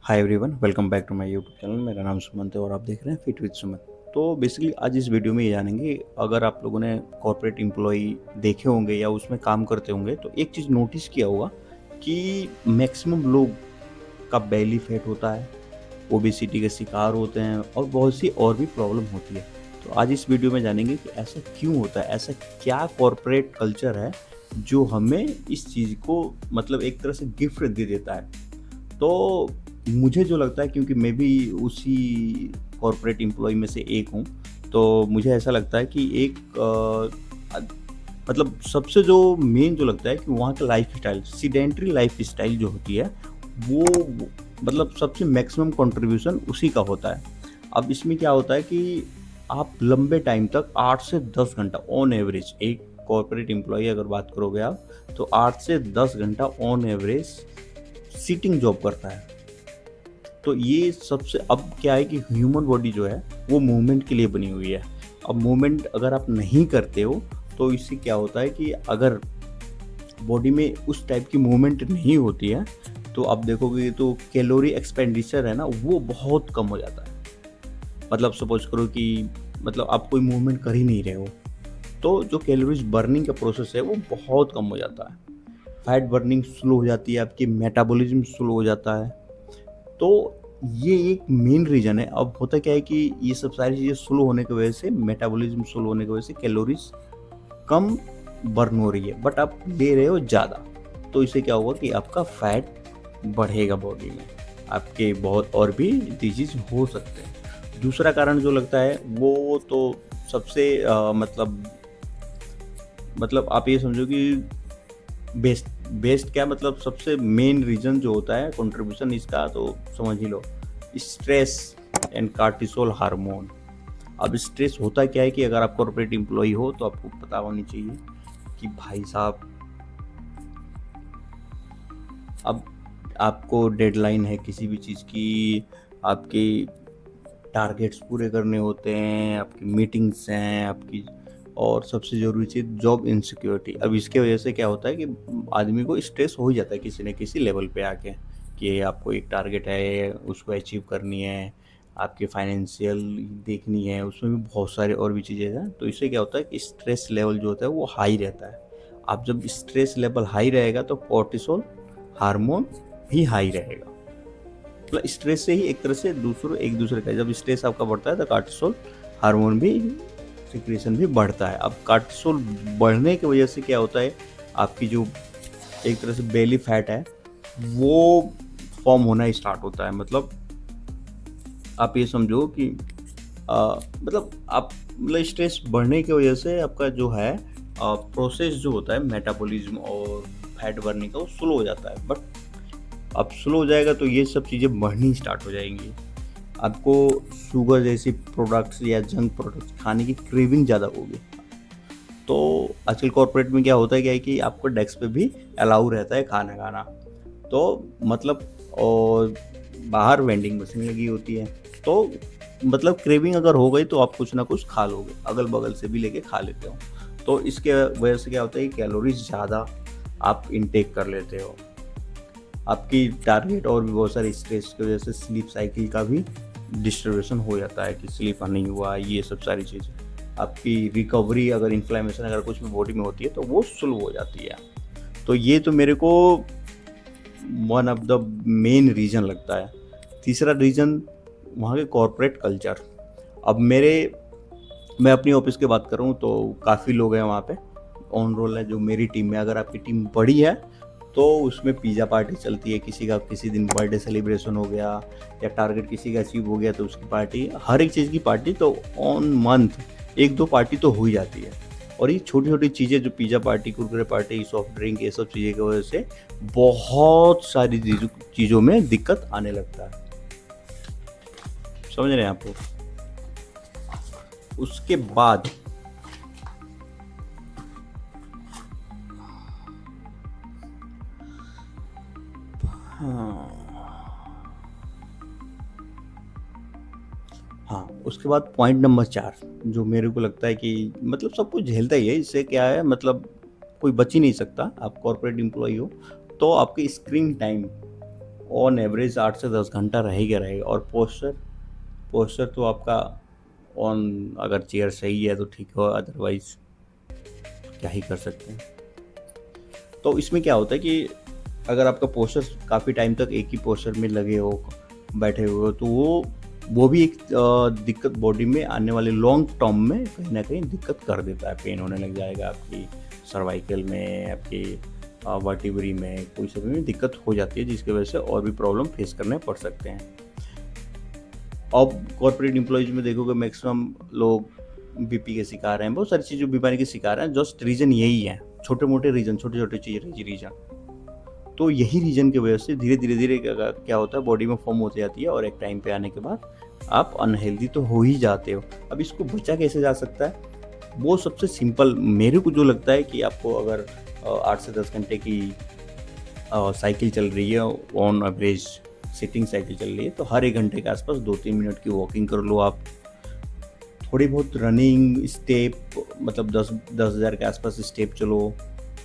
Hi everyone, welcome back to my YouTube channel. मेरा नाम सुमंत है और आप देख रहे हैं फिट विद सुमंत। तो बेसिकली आज इस वीडियो में ये जानेंगे, अगर आप लोगों ने कॉर्पोरेट एम्प्लॉय देखे होंगे या उसमें काम करते होंगे तो एक चीज़ नोटिस किया होगा कि मैक्सिमम लोग का बेली फैट होता है, ओबेसिटी के शिकार होते हैं और बहुत सी और भी प्रॉब्लम होती है। तो आज इस वीडियो में जानेंगे कि ऐसा क्यों होता है, ऐसा क्या कॉर्पोरेट कल्चर है जो हमें इस चीज़ को मतलब एक तरह से गिफ्ट दे देता है। तो मुझे जो लगता है, क्योंकि मैं भी उसी कॉर्पोरेट एम्प्लॉय में से एक हूँ, तो मुझे ऐसा लगता है कि एक मतलब सबसे जो मेन जो लगता है कि वहाँ का लाइफ़स्टाइल, सेडेंटरी लाइफ़स्टाइल जो होती है, वो मतलब सबसे मैक्सिमम कंट्रीब्यूशन उसी का होता है। अब इसमें क्या होता है कि आप लंबे टाइम तक 8 से 10 घंटा ऑन एवरेज, एक कॉर्पोरेट एम्प्लॉयी अगर बात करोगे आप, तो 8 से 10 घंटा ऑन एवरेज सिटिंग जॉब करता है। तो ये सबसे, अब क्या है कि ह्यूमन बॉडी जो है वो मूवमेंट के लिए बनी हुई है। अब मूवमेंट अगर आप नहीं करते हो तो इससे क्या होता है कि अगर बॉडी में उस टाइप की मूवमेंट नहीं होती है तो आप देखोगे तो कैलोरी एक्सपेंडिचर है ना, वो बहुत कम हो जाता है। मतलब सपोज करो कि मतलब आप कोई मूवमेंट कर ही नहीं रहे हो, तो जो कैलोरीज बर्निंग का प्रोसेस है वो बहुत कम हो जाता है। फैट बर्निंग स्लो हो जाती है, आपकी मेटाबॉलिज्म स्लो हो जाता है। तो ये एक मेन रीज़न है। अब होता क्या है कि ये सब सारी चीज़ें स्लो होने की वजह से, मेटाबॉलिज्म स्लो होने की वजह से कैलोरीज कम बर्न हो रही है, बट आप ले रहे हो ज़्यादा। तो इससे क्या होगा कि आपका फैट बढ़ेगा बॉडी में, आपके बहुत और भी डिजीज हो सकते हैं। दूसरा कारण जो लगता है वो तो सबसे मतलब आप ये समझो कि बेस्ट बेस्ट क्या, मतलब सबसे मेन रीज़न जो होता है कंट्रीब्यूशन इसका, तो समझ ही लो, स्ट्रेस एंड कार्टिसोल हार्मोन। अब स्ट्रेस होता क्या है कि अगर आप कॉर्पोरेट एम्प्लॉय हो तो आपको पता होनी चाहिए कि भाई साहब, अब आपको डेडलाइन है किसी भी चीज़ की, आपके टारगेट्स पूरे करने होते हैं, आपकी मीटिंग्स हैं आपकी, और सबसे ज़रूरी चीज़ जॉब इनसिक्योरिटी। अब इसके वजह से क्या होता है कि आदमी को स्ट्रेस हो ही जाता है किसी न किसी लेवल पे आके, कि आपको एक टारगेट है उसको अचीव करनी है, आपकी फाइनेंशियल देखनी है, उसमें भी बहुत सारे और भी चीज़ें हैं। तो इससे क्या होता है कि स्ट्रेस लेवल जो होता है वो हाई रहता है। अब जब स्ट्रेस लेवल हाई रहेगा तो कॉर्टिसोल हार्मोन भी हाई रहेगा। मतलब स्ट्रेस से ही एक तरह से एक दूसरे का, जब स्ट्रेस आपका बढ़ता है तो कार्टिसोल हार्मोन भी सिक्रेशन भी बढ़ता है। अब कार्टिसोल बढ़ने की वजह से क्या होता है, आपकी जो एक तरह से बेली फैट है वो फॉर्म होना स्टार्ट होता है। मतलब आप ये समझो कि मतलब आप मतलब स्ट्रेस बढ़ने की वजह से आपका जो है प्रोसेस जो होता है मेटाबॉलिज्म और फैट बर्निंग का, वो स्लो हो जाता है। बट अब स्लो हो जाएगा तो ये सब चीज़ें बढ़नी स्टार्ट हो जाएंगी। आपको शुगर जैसी प्रोडक्ट्स या जंक प्रोडक्ट्स खाने की क्रेविंग ज़्यादा होगी। तो आजकल कॉर्पोरेट में क्या होता है, क्या है कि आपको डेस्क पे भी अलाउ रहता है खाना खाना। तो मतलब, और बाहर वेंडिंग मशीन लगी होती है, तो मतलब क्रेविंग अगर हो गई तो आप कुछ ना कुछ खा लोगे, अगल बगल से भी लेके खा लेते हो। तो इसके वजह से क्या होता है कि कैलोरीज ज़्यादा आप इनटेक कर लेते हो। आपकी टारगेट और भी बहुत सारे स्ट्रेस की वजह से स्लीप साइकिल का भी डिस्टर्बेशन हो जाता है कि स्लीप नहीं हुआ, ये सब सारी चीज़ें। आपकी रिकवरी, अगर इन्फ्लेमेशन अगर कुछ भी बॉडी में होती है तो वो स्लो हो जाती है। तो ये तो मेरे को one of the main reason लगता है। तीसरा रीज़न वहाँ के कॉर्पोरेट कल्चर। अब मैं अपनी ऑफिस की बात करूँ तो काफ़ी लोग हैं वहाँ पे, ऑन रोल है जो मेरी टीम में। अगर आपकी टीम बड़ी है तो उसमें पिज़्ज़ा पार्टी चलती है, किसी का किसी दिन बर्थडे सेलिब्रेशन हो गया या टारगेट किसी का अचीव हो गया तो उसकी पार्टी, हर एक चीज़ की पार्टी, तो ऑन मंथ एक दो पार्टी तो हो ही जाती है। और ये छोटी छोटी चीज़ें जो pizza party, Kurkure party, soft drink, ये सब चीज़ें की वजह से बहुत सारी चीज़ों में दिक्कत आने लगता है। समझ रहे हैं आप लोग? उसके बाद हाँ, उसके बाद पॉइंट नंबर 4 जो मेरे को लगता है कि मतलब सब कुछ झेलता ही है, इससे क्या है, मतलब कोई बच ही नहीं सकता। आप कॉर्पोरेट एम्प्लॉई हो तो आपकी स्क्रीन टाइम ऑन एवरेज 8 से 10 घंटा रहेगा रहेगा। और पोस्चर पोस्चर तो आपका ऑन, अगर चेयर सही है तो ठीक हो, अदरवाइज क्या ही कर सकते हैं। तो इसमें क्या होता है कि अगर आपका पोस्चर काफ़ी टाइम तक एक ही पोस्चर में लगे हो, बैठे हुए हो, तो वो भी एक दिक्कत बॉडी में आने वाले लॉन्ग टर्म में कहीं ना कहीं दिक्कत कर देता है। पेन होने लग जाएगा आपकी सर्वाइकल में, आपकी वर्टिब्री में, कोई सभी में दिक्कत हो जाती है, जिसकी वजह से और भी प्रॉब्लम फेस करने पड़ सकते हैं। अब कॉर्पोरेट एम्प्लॉयज़ में देखोगे मैक्सिमम लोग बीपी के शिकार हैं, बहुत सारी चीज़ों बीमारी के शिकार हैं। जस्ट रीज़न यही है, छोटे मोटे रीज़न, छोटे छोटे चीज़ रीज़न। तो यही रीज़न की वजह से धीरे धीरे क्या होता है, बॉडी में फॉर्म होती जाती है, और एक टाइम पे आने के बाद आप अनहेल्दी तो हो ही जाते हो। अब इसको बचा कैसे जा सकता है? वो सबसे सिंपल मेरे को जो लगता है कि आपको अगर 8 से 10 घंटे की साइकिल चल रही है, ऑन एवरेज सिटिंग साइकिल चल रही है, तो हर 1 घंटे के आसपास 2-3 मिनट की वॉकिंग कर लो आप। थोड़ी बहुत रनिंग स्टेप, मतलब 10,000 के आसपास स्टेप चलो।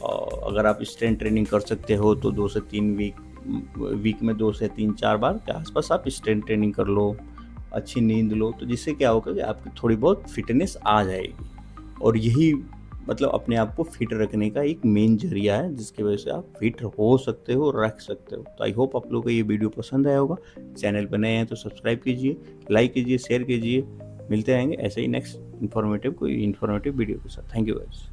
अगर आप स्ट्रेंथ ट्रेनिंग कर सकते हो तो 2 से 3 वीक में 2 से 3-4 बार के आसपास आप स्ट्रेंथ ट्रेनिंग कर लो। अच्छी नींद लो, तो जिससे क्या होगा कि आपकी थोड़ी बहुत फिटनेस आ जाएगी। और यही मतलब अपने आप को फिट रखने का एक मेन जरिया है, जिसकी वजह से आप फिट हो सकते हो, रख सकते हो। तो आई होप आप लोगों को ये वीडियो पसंद आया होगा। चैनल पर नए हैं तो सब्सक्राइब कीजिए, लाइक कीजिए, शेयर कीजिए। मिलते रहेंगे ऐसे ही नेक्स्ट कोई इन्फॉर्मेटिव वीडियो के साथ। Thank you guys.